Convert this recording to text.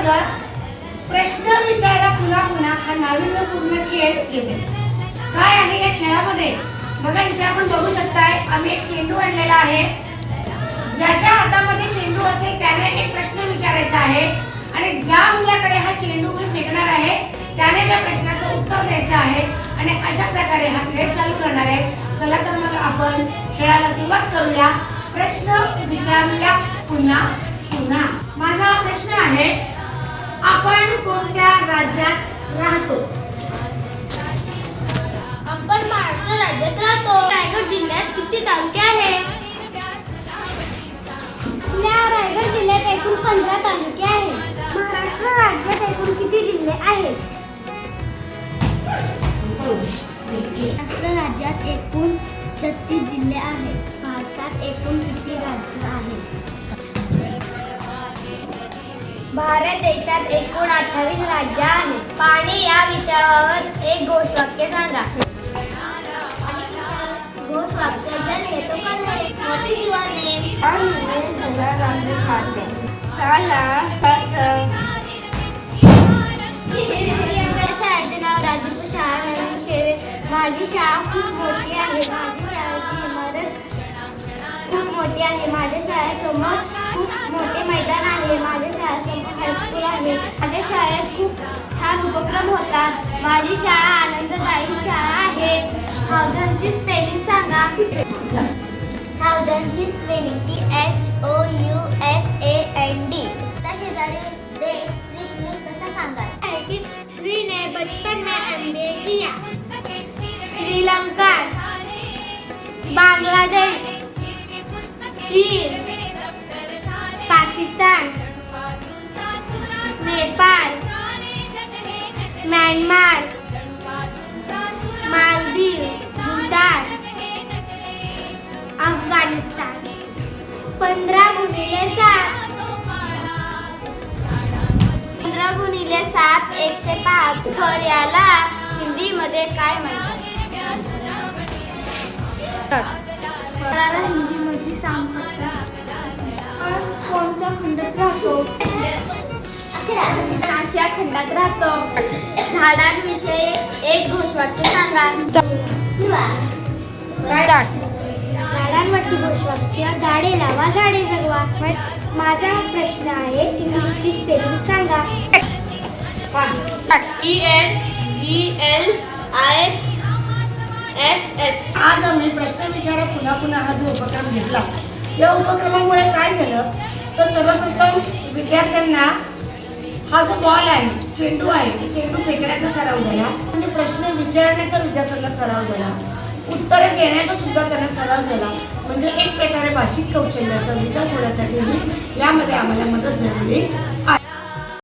अंतर्गत प्रश्न विचारा पुन्हा पुन्हा हा नाविन्यपूर्ण खेळ येते। काय आहे या खेळामध्ये बघा, इथे आपण बघू शकताय आम्ही एक चेंडू आणलेला आहे। ज्याच्या हातामध्ये चेंडू असेल त्याने एक प्रश्न विचारायचा आहे आणि ज्या मुलाकडे हा चेंडू फेकणार आहे त्याने त्या प्रश्नाचं उत्तर द्यायचं आहे आणि अशा प्रकारे हा खेळ चालू करणार आहे। चला तर मग आपण खेळाला सुरुवात करूया। प्रश्न विचारूया पुन्हा पुन्हा। माझा प्रश्न आहे, आपण कोणत्या राज्यात राहतो? आपण महाराष्ट्र राज्यात राहतो। रायगड जिल्ह्यात किती तालुके आहेत? रायगड जिल्ह्यात एकूण 15 तालुके आहेत। महाराष्ट्र राज्यात एकूण किती जिल्हे आहेत? महाराष्ट्र राज्यात एकूण 36 जिल्हे आहेत। भारतात एकूण किती राज्य आहेत? भारत देशात एकूण 28 राज्य आहेत। पाणी या विषयावर एक घोषवाक्य सांगा। घोषवाक्य जल हे तो कल है, मोती जीवाने शाळेचे नाव राजपूत शाळा नवीन शेवे। माझी शाळा खूप मोठी आहे। माझी शाळेची इमारत खूप मोठी आहे। माझ्या शाळेसमोर खूप मोठे मैदान आहे। माझ्या शाळेसमोर हायस्कूल आहे। माझ्या शाळेत खूप छान उपक्रम होतात। माझी शाळा आनंददायी शाळा आहे। थाउजंडची स्पेलिंग सांगा। थाउजंडची स्पेलिंग THOUSAND। शेजारी देश कसा सांगा? श्री ने बचपन में MBA किया। श्रीलंका, बांग्लादेश, चीन, पाकिस्तान, नेपाल, म्यांमार, मालदीव, भूतान, अफगाणिस्तान। 15 गुणिले 7 105। तर याला हिंदीमध्ये काय म्हणतात? फळाला हिंदीमध्ये सांगतात। कोणत्या खंडात राहतो? आशिया खंडात राहतो। झाडांविषयी एक घोषवाक्य सांगा। झाडांवरती घोषवाक्य, झाडे लावा झाडे जगवा। माझा प्रश्न आहे, इंग्लिशची स्पेलिंग सांगा। ENGLISH। आज आम्ही प्रश्न विचारा पुन्हा पुन्हा हा जो उपक्रम घेतला, या उपक्रमामुळे काय झालं तर सर्वप्रथम विद्यार्थ्यांना हा जो बॉल आहे, चेंडू आहे, तो चेंडू फेकण्याचा सराव झाला। म्हणजे प्रश्न विचारण्याचा विद्यार्थ्यांना सराव झाला। उत्तर देण्याचा सुद्धा त्यांना सराव झाला। म्हणजे एक प्रकारे भाषिक कौशल्याचा विकास होण्यासाठी यामध्ये आम्हाला मदत झालेली आहे।